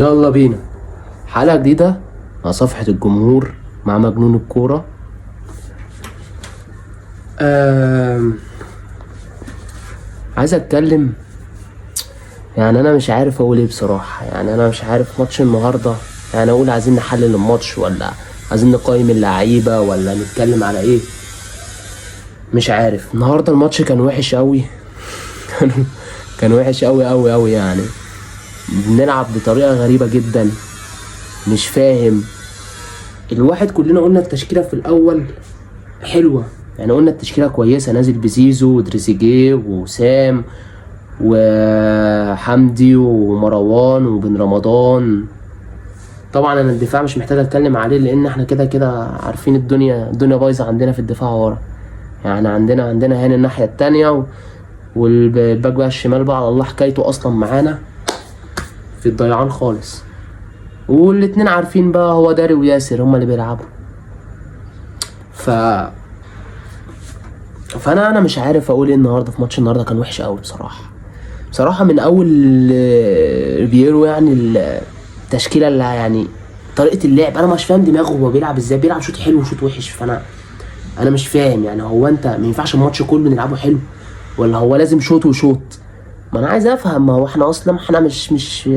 يلا بينا حلقة جديدة مع صفحة الجمهور مع مجنون الكورة. عايز اتكلم، يعني انا مش عارف اقول ايه بصراحة. يعني انا مش عارف ماتش النهاردة، يعني اقول عايزين نحلل الماتش ولا عايزين نقيم اللعيبة ولا نتكلم على ايه. مش عارف. النهاردة الماتش كان وحش قوي كان وحش قوي قوي قوي. يعني بنلعب بطريقة غريبة جدا، مش فاهم. الواحد كلنا قلنا التشكيلة في الأول حلوة، يعني قلنا التشكيلة كويسة، نازل بزيزو ودريزيجيه وسام وحمدي ومروان وبن رمضان. طبعا انا الدفاع مش محتاج اتكلم عليه لان احنا كده كده عارفين الدنيا بايظة عندنا في الدفاع ورا. يعني عندنا هاني الناحية التانية والباك بقى الشمال بقى على الله حكايته اصلا معانا في الضيعان خالص. والاتنين عارفين بقى هو داري وياسر هما اللي بيلعبوا. فانا مش عارف اقول ايه النهارده. في ماتش النهارده كان وحش قوي بصراحه من اول بيرو. يعني التشكيله اللي يعني طريقه اللعب انا مش فاهم دماغه هو بيلعب ازاي. بيلعب شوط حلو وشوط وحش. انا مش فاهم. يعني هو انت ما ينفعش الماتش كله نلعبه حلو ولا هو لازم شوط وشوط؟ ما انا عايز افهم. ما هو احنا اصلا احنا مش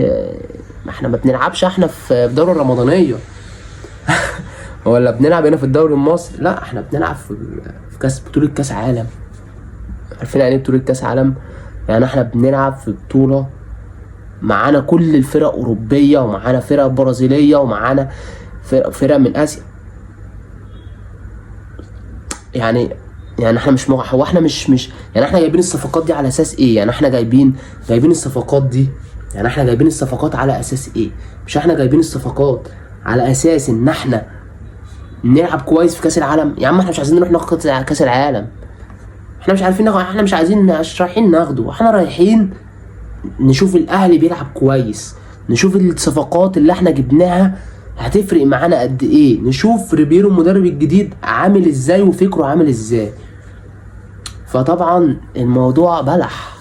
ما احنا ما بنلعبش احنا في الدوره الرمضانيه ولا بنلعب هنا في الدوري المصري. لا احنا بنلعب في بطولة كاس عالم. عارفين يعني ايه بطولة كاس عالم؟ يعني احنا بنلعب في بطولة معانا كل الفرق اوروبية ومعانا فرق برازيلية ومعانا فرق من اسيا. يعني احنا مش هو احنا مش يعني احنا جايبين الصفقات دي على اساس ايه؟ يعني احنا جايبين الصفقات دي، يعني احنا جايبين الصفقات على اساس ايه؟ مش احنا جايبين الصفقات على اساس ان احنا نلعب كويس في كاس العالم؟ يا عم احنا مش عايزين نروح ناخد كاس العالم. احنا مش عارفين ناخد، احنا مش عايزين، مش رايحين ناخده. احنا رايحين نشوف الاهلي بيلعب كويس، نشوف الصفقات اللي احنا جبناها هتفرق معانا قد ايه، نشوف ريبيرو المدرب الجديد عامل ازاي وفكره عامل ازاي. فطبعا الموضوع بلح.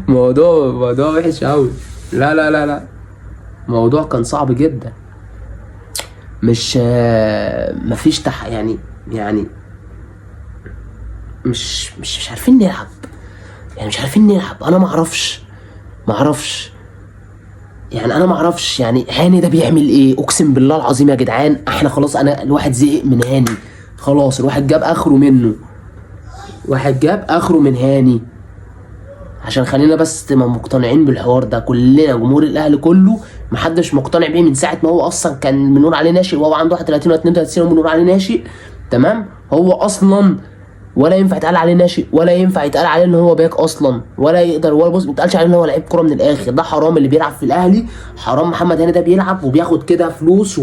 موضوع وحش قوي. لا الموضوع كان صعب جدا. مش مفيش يعني مش عارفين نلعب. يعني مش عارفين نلعب. انا ما اعرفش يعني انا ما اعرفش. يعني هاني ده بيعمل ايه؟ اقسم بالله العظيم يا جدعان احنا خلاص. انا الواحد زهق من هاني خلاص. الواحد جاب اخره منه. من هاني. عشان خلينا بس مقتنعين بالحوار ده كلنا، جمهور الاهلي كله محدش مقتنع بيه من ساعه ما هو اصلا كان بنقول عليه ناشئ وهو عنده 31 و 32 وبنقول عليه ناشئ. تمام. هو اصلا ولا ينفع يتقال عليه ناشئ ولا ينفع يتقال عليه ان هو باك اصلا ولا يقدر. ولا بص ما يتقالش عليه ان هو لعيب كوره من الاخر. ده حرام اللي بيلعب في الاهلي. حرام محمد هاني ده بيلعب وبياخد كده فلوس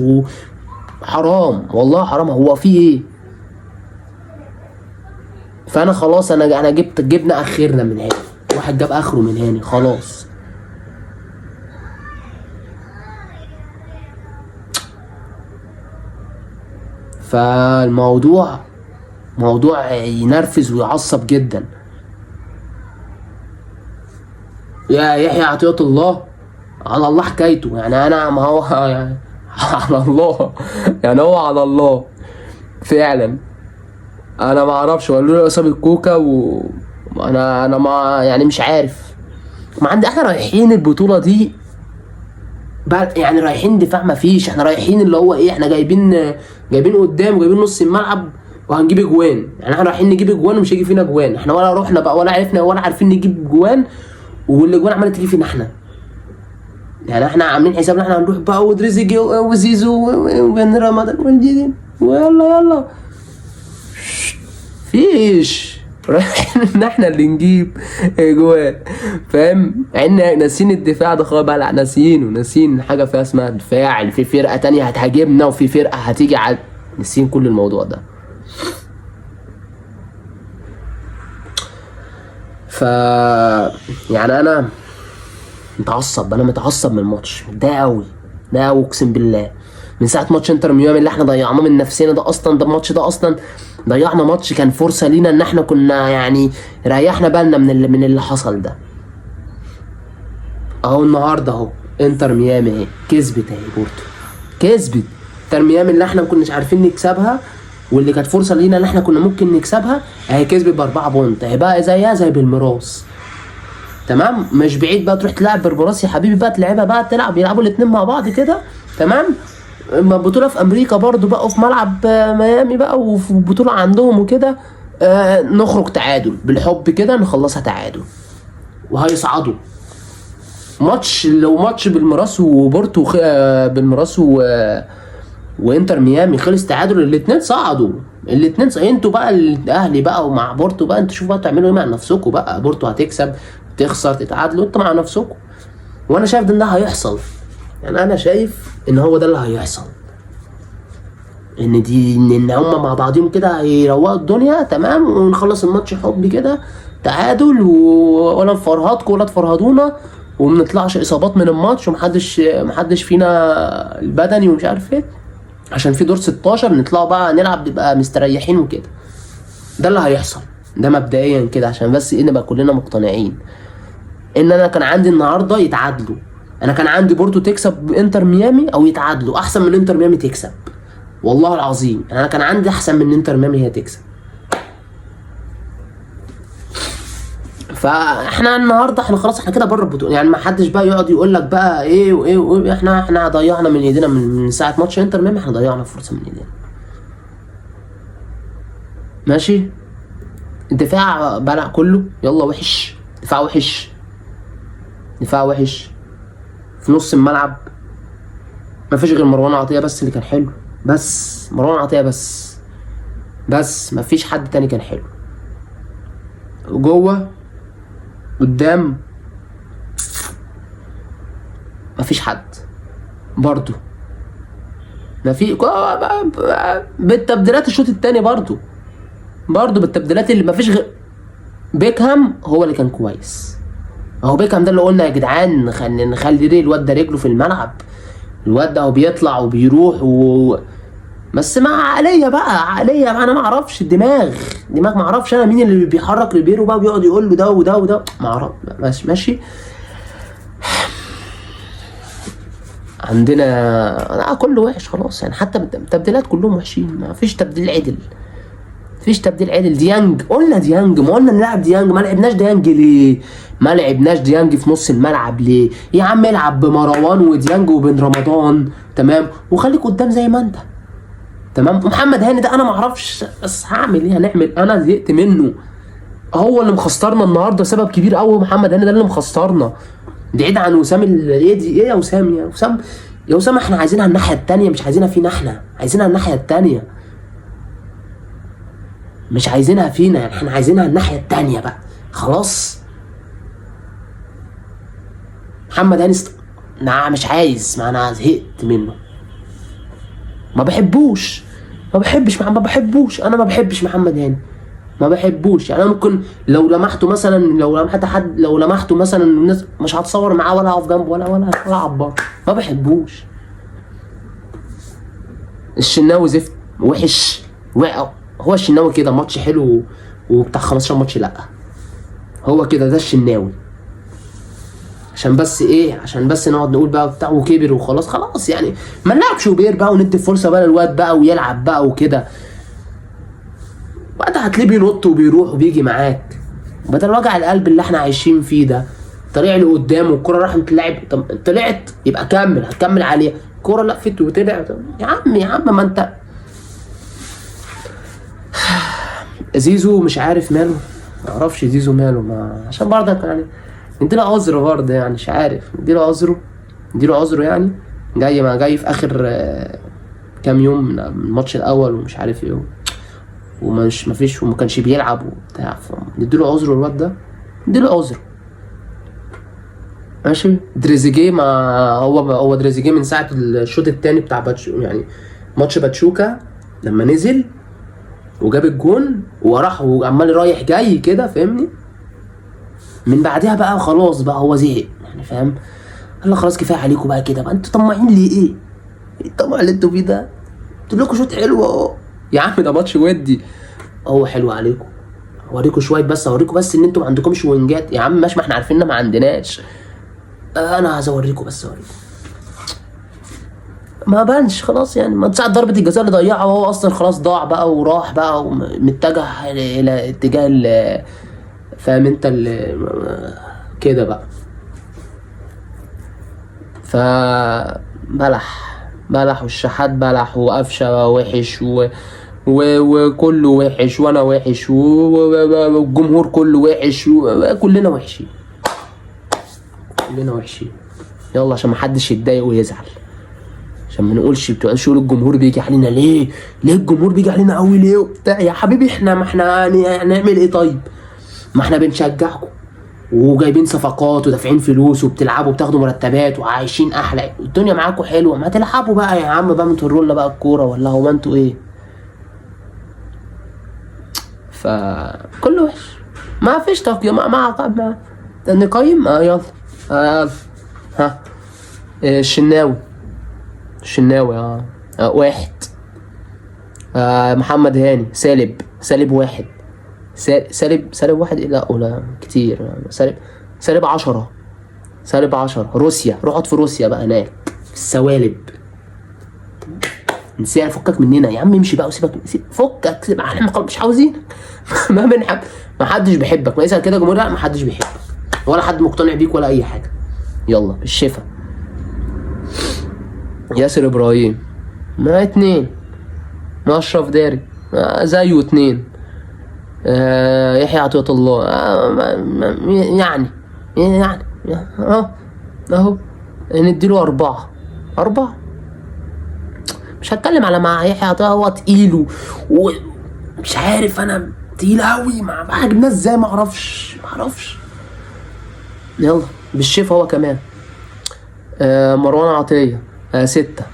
وحرام والله حرام. هو في ايه؟ فانا خلاص انا جبنا اخرنا من هاني. واحد جاب اخره من هاني خلاص. فالموضوع موضوع ينرفز ويعصب جدا. يا يحيى عطية الله على الله حكايته. يعني انا ما هو يعني على الله. يعني هو على الله فعلا. انا ما اعرفش وقالوا لي اصابه كوكا انا ما يعني مش عارف. ما عندي. احنا رايحين البطوله دي بعد، يعني رايحين دفاع ما فيش. احنا رايحين اللي هو ايه؟ احنا جايبين قدام وجايبين نص الملعب وهنجيب اجوان. يعني احنا رايحين نجيب اجوان ومش هيجي فينا اجوان. احنا ولا رحنا بقى ولا عرفنا ولا عارفين نجيب اجوان والاجوان عماله تيجي فينا احنا. يعني احنا عاملين حسابنا احنا هنروح بقى ودريزيجيه وزيزو وبن رمضان والجديد ويلا فيش. رايحين ان احنا اللي نجيب اجوان. فاهم؟ يعني ناسين الدفاع ده خالص بقى. لا ناسين حاجه فيها اسمها دفاع. في فرقه تانية هتهاجمنا وفي فرقه هتيجي على ناسين كل الموضوع ده. يعني انا متعصب من الماتش. متضايق قوي. ده اقسم بالله من ساعه ماتش انتر ميامي اللي احنا ضيعناه من نفسنا. ده اصلا الماتش ده اصلا ضيعنا ماتش كان فرصه لينا ان احنا كنا يعني ريحنا بالنا من اللي حصل ده. اهو النهارده اهو انتر ميامي اهي كسبت اهي بورتو، كسبت. انتر ميامي اللي احنا ما كناش عارفين نكسبها واللي كانت فرصه لينا اللي احنا كنا ممكن نكسبها اهي كسبت ب4 بونت اهي، بقى زيها زي بالميراس. تمام، مش بعيد بقى تروح تلعب بالميراس يا حبيبي بقى، تلعبها بقى، يلعبوا الاثنين مع بعض كده. تمام، بطوله في امريكا برضو بقى، وفي ملعب ميامي بقى، وفي بطوله عندهم وكده. نخرج تعادل بالحب كده، نخلصها تعادل وهيصعدوا. ماتش لو ماتش بالميراس وبورتو بالميراس وانتر ميامي خلص تعادل، الاثنين صعدوا، الاثنين انتوا بقى الاهلي بقى ومع بورتو بقى، انتوا شوفوا بقى تعملوا ايه مع نفسكم بقى. بورتو هتكسب تخسر تتعادلوا انتوا مع نفسكم، وانا شايف ان ده هيحصل. يعني انا شايف ان هو ده اللي هيحصل، ان هم مع بعضهم كده هيروقوا الدنيا. تمام، ونخلص الماتش حب كده تعادل، ولا نفرهدكم ولا تفرهدونا، ومنطلعش اصابات من الماتش، ومحدش فينا البدني ومش عارف ايه، عشان في دور 16 نطلعوا بقى نلعب نبقى مستريحين وكده. ده اللي هيحصل، ده مبدئيا كده، عشان بس ايه نبقى كلنا مقتنعين. ان انا كان عندي النهارده يتعادلوا، انا كان عندي بورتو تكسب انتر ميامي او يتعادلوا احسن من انتر ميامي تكسب، والله العظيم انا كان عندي احسن من انتر ميامي هي تكسب. فاحنا النهارده احنا خلاص احنا كده بره البطوله، يعني ما حدش بقى يقعد يقول لك بقى ايه وايه وايه، احنا ضيعنا من ايدينا من ساعه ماتش انتر ميامي، احنا ضيعنا فرصه من ايدينا. ماشي، الدفاع بلع كله، يلا وحش، دفاع وحش، دفاع وحش. في نص الملعب مفيش غير مروان عطيه بس اللي كان حلو، بس مروان عطيه بس مفيش حد تاني كان حلو. جوه قدام مفيش حد برضو، مفيش بالتبديلات الشوط التاني برضو بالتبديلات اللي مفيش غير بيكهام هو اللي كان كويس. اهو بيكهام ده اللي قلنا يا جدعان نخلي الواد ده رجله في الملعب، الواد ده هو بيطلع وبيروح بس مع عقليه بقى، عقليه بقى. انا ما اعرفش الدماغ ما اعرفش انا مين اللي بيحرك ريبيرو بقى وبيقعد يقول له ده وده وده، ما اعرف. ماشي عندنا كله وحش خلاص، يعني حتى التبديلات كلهم وحشين، ما فيش تبديل عدل، مفيش تبديل عدل. ديانج قلنا ديانج، ما قلنا نلعب ديانج، ما لعبناش ديانج ليه؟ ما لعبناش ديانج في نص الملعب ليه؟ يا عم العب بمروان وديانج وبن رمضان، تمام، وخليك قدام زي ما انت، تمام. ومحمد هاني ده انا ما اعرفش، بس هعمل ايه، هنعمل، انا زهقت منه، هو اللي مخسرنا النهارده، سبب كبير قوي محمد هاني ده اللي مخسرنا، بعيد عن وسام. ايه دي ايه يا وسام، يا وسام احنا عايزينها الناحيه الثانيه، مش عايزينها فينا، احنا عايزينها الناحيه الثانيه، مش عايزينها فينا، يعني احنا عايزينها الناحيه الثانيه بقى خلاص. محمد هاني نعم مش عايز، ما انا زهقت منه، ما بحبوش، انا ما بحبش محمد هاني، ما بحبوش. يعني انا ممكن لو لمحته مثلا، لو لمحته مثلا الناس مش هتصور معاه ولا اقف جنبه ولا اعبر، ما بحبوش. الشناوي زفت وحش، هو الشناوي كده ماتش حلو وبتاع 15 ماتش لا، هو كده ده الشناوي، عشان بس نقعد نقول بقى بتاع وكبر وخلاص، خلاص يعني ما نلعب شوبير بقى وندي فرصه بقى للواد بقى ويلعب بقى وكده، بعد هتلاقيه بينط وبيروح وبيجي معاك، بدل وجع القلب اللي احنا عايشين فيه ده. طلع له قدام والكره راحت تلعب، طلعت يبقى هتكمل عليها، الكره لا فت وطلع، يا عم ما انت زيزو مش عارف ماله، ما اعرفش زيزو ماله، ما عشان برضك يعني نديله عذر برضه، يعني مش عارف نديله عذره يعني، جاي في اخر كام يوم من الماتش الاول ومش عارف ايه، مفيش وما كانش بيلعب وبتاع، نديله عذره الواد ده، نديله عذره. ماشي، دريزيجيه ما هو دريزيجيه من ساعه الشوط الثاني بتاع يعني ماتش باتشوكا لما نزل وجاب الجون وراح وعمال رايح جاي كده، فاهمني؟ من بعدها بقى خلاص بقى هو زهق، يعني فاهم؟ قال خلاص كفايه عليكم بقى كده بقى، انتوا طماعين ليه؟ ايه الطمع اللي انتوا فيه ده؟ قلت لكم شوط حلو اهو يا عم، ده ماتش ودي، هو حلو عليكم، اوريكم شويه بس، اوريكم بس ان انتوا ما عندكمش وينجات يا عم، ماشي، ما احنا عارفين ان ما عندناش، انا عايز اوريكم، بس اوريكم ما بانش خلاص يعني، ما ساعة ضربة الجزاء اللي ضيعها وهو اصلا خلاص ضاع بقى وراح بقى ومتجه الى اتجاه فاهم انت كده بقى. بلح والشحات بلح وقفشه وحش وكله وحش وانا وحش والجمهور كله وحش وكلنا وحشين، كلنا وحشين. يلا عشان محدش يتضايق ويزعل، عشان ما نقولش بتوعش يقولوا الجمهور بيجي علينا ليه الجمهور بيجي علينا قوي ليه وبتاع. يا حبيبي احنا، ما احنا يعني هنعمل ايه طيب؟ ما احنا بنشجعكم وجايبين صفقات ودافعين فلوس وبتلعبوا وبتاخدوا مرتبات وعايشين احلى، الدنيا معاكم حلوه، ما تلعبوا بقى يا عم بقى، متوروا لنا بقى الكوره ولا هو انتوا ايه؟ فكله وحش، ما فيش تقييم ما نقيم. يلا ها الشناوي واحد. محمد هاني سالب واحد. سالب واحد. لا كتير. سالب 10. روسيا، روح اقعد في روسيا بقى هناك السوالب. نسينا، فكك مننا يا عم، امشي بقى وسيبك، فكك، احنا مش عاوزينك. ما بنحب، ما حدش بيحبك، ما يسأل كده جمهور، لا ما حدش بيحبك ولا حد مقتنع بيك ولا اي حاجه. يلا بالشفا. ياسر ابراهيم 2. اشرف داري زيه 2. يحيى عطية الله يعني اهو نديله 4. مش هتكلم على مع يحيى عطية، هو تقيل ومش عارف انا تقيل قوي، مع جبناه ازاي ما اعرفش. يلا بالشفا هو كمان. مروان عطية 6.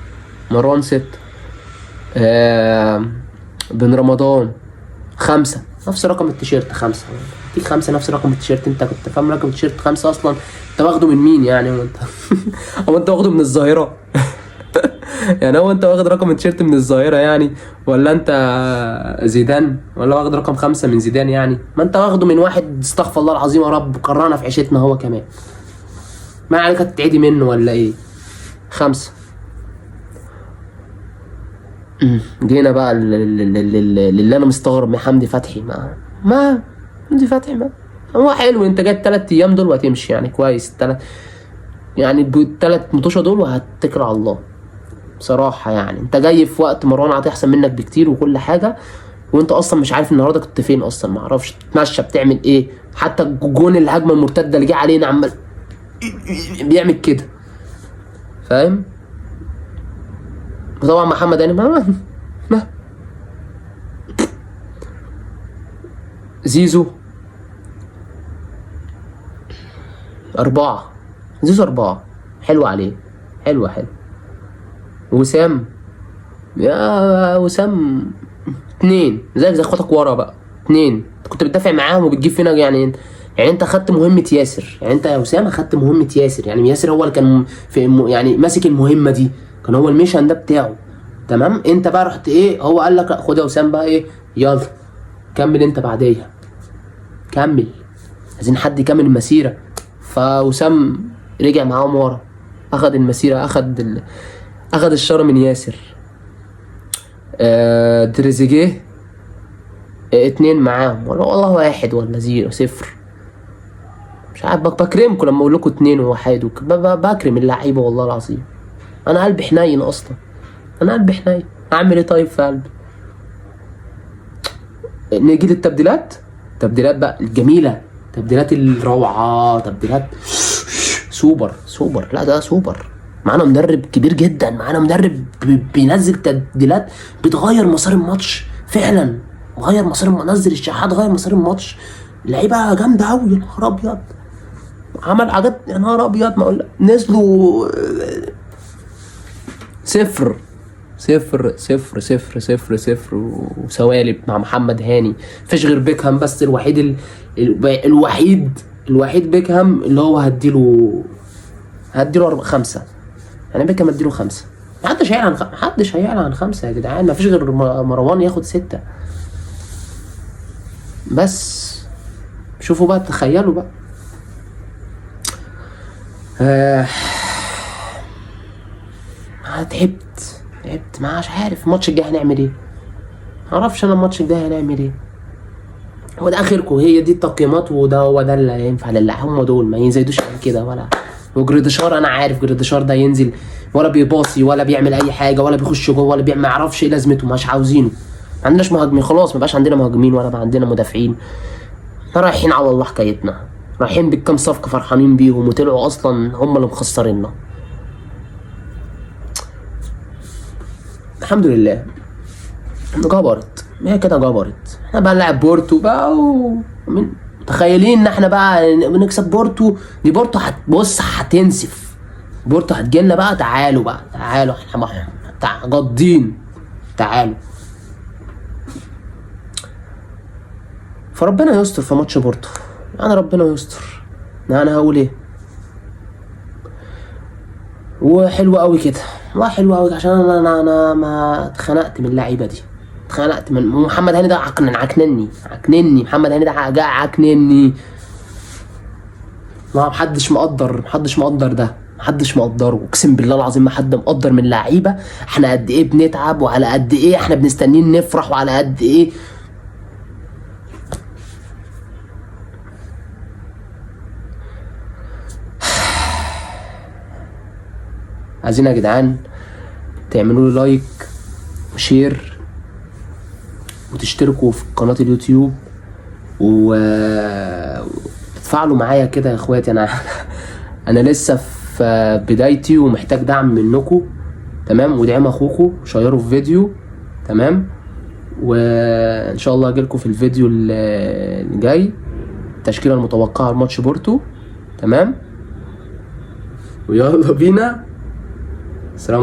مروان 6. بن رمضان 5. نفس رقم التيشيرت 5. دي 5 نفس رقم التيشيرت. انت كنت فاهم رقم التيشيرت 5 اصلا؟ انت واخده من مين يعني؟ هو انت واخده من الظاهرة؟ يعني هو انت واخد رقم التيشيرت من الظاهرة يعني، ولا انت زيدان، ولا واخد رقم 5 من زيدان يعني؟ ما انت واخده من واحد استغفر الله العظيم يا رب كرهنا في عيشتنا هو كمان. ما عليك تتعدي منه ولا ايه؟ 5. جينا بقى اللي انا مستغرب من حمدي فتحي. ما حمدي فتحي ما هو حلو، انت جاي 3 ايام دول وهتمشي يعني كويس. يعني ب3 مطوشه دول وهتكل على الله بصراحه. يعني انت جاي في وقت مروان عطية احسن منك بكتير وكل حاجه، وانت اصلا مش عارف النهارده كنت فين اصلا، ما اعرفش تتمشى بتعمل ايه. حتى الجون الهجمه المرتده اللي جه علينا عمال بيعمل كده، فاهم؟ وطبعا محمد هاني ما زيزو 4. زيزو 4 حلو عليه، حلو. وسام، يا وسام 2 زي اخواتك ورا بقى 2. كنت بتدافع معاهم وبتجيب فينا يعني انت اخدت مهمه ياسر. يعني انت يا وسام اخدت مهمه ياسر، يعني ياسر هو اللي كان في يعني ماسك المهمه دي، كان هو الميشن ده بتاعه. تمام. انت بقى رحت ايه، هو قال لك خد يا وسام بقى ايه، يلا كمل انت بعديها، كمل، عايزين حد يكمل المسيره. فوسام رجع معاهم ورا، اخد المسيره، اخد الشاره من ياسر. تريزيجيه 2 معاهم، والله 1 ولا 0. مش عارف، بكرمكم لما اقول لكم 2 و1 بكرم اللعيبه والله العظيم. انا قلبي حنين اصلا، اعمل ايه طيب في قلبي؟ نيجي للتبديلات بقى الجميله، تبديلات الروعه، تبديلات سوبر. لا ده سوبر. معانا مدرب كبير جدا، معانا مدرب بينزل تبديلات بتغير مسار الماتش فعلا. نزل الشحات غير مسار الماتش. لعيبه جامده قوي، يا نهار ابيض، عمل حاجات يا نهار ابيض. ما اقول نزلوا 0 وسوالب مع محمد هاني. مفيش غير بيكهام بس الوحيد بيكهام اللي هو هديله 5. يعني بيكهام هديله 5. محدش هيعلن عن 5 يا جدعان. مفيش غير مروان ياخد 6 بس. شوفوا بقى، تخيلوا بقى. تعبت مش عارف الماتش الجاي هنعمل ايه. معرفش انا الماتش الجاي هنعمل ايه. هو ده اخركم، هي دي التقييمات وده هو ده اللي ينفع لله. هم دول ما ينزلوش عن كده. ولا وجريديشار انا عارف جريديشار ده ينزل ولا بيباصي ولا بيعمل اي حاجه ولا بيخش جوه ولا بيعمل، ما يعرفش ايه لازمته، مش عاوزينه. ما عندناش مهاجمين خلاص، ما بقاش عندنا مهاجمين ولا بقى عندنا مدافعين. احنا رايحين على الله حكايتنا، رايحين بالكام صفقه فرحانين بيهم وطلعوا اصلا هم اللي مخسريننا. الحمد لله جبرت، هي كده جبرت. احنا بقى نلعب بورتو بقى متخيلين ان احنا بقى بنكسب بورتو. دي بورتو بص هتنسف، بورتو هتجيلنا بقى. تعالوا بقى تعالوا احنا جادين، تعالوا. فربنا يستر في ماتش بورتو، يعني ربنا يستر. انا هقول ايه؟ وحلو قوي كده، والله حلو قوي، عشان انا ما اتخنقت من اللعيبه دي. اتخنقت من محمد هاني ده. عكنني محمد هاني ده عكنني. ما محدش مقدر ده، محدش مقدره. اقسم بالله العظيم ما حد مقدر من اللعيبه احنا قد ايه بنتعب وعلى قد ايه احنا بنستنين نفرح وعلى قد ايه. عايزين يا جدعان تعملوا لي لايك وشير وتشتركوا في قناة اليوتيوب وتتفاعلوا معايا كده يا اخواتي. انا لسه في بدايتي ومحتاج دعم منكم، تمام؟ ودعم اخوكم، شيروا في فيديو، تمام؟ وان شاء الله اجيلكم في الفيديو اللي جاي التشكيلة المتوقعة لماتش بورتو، تمام؟ ويلا بينا. السلام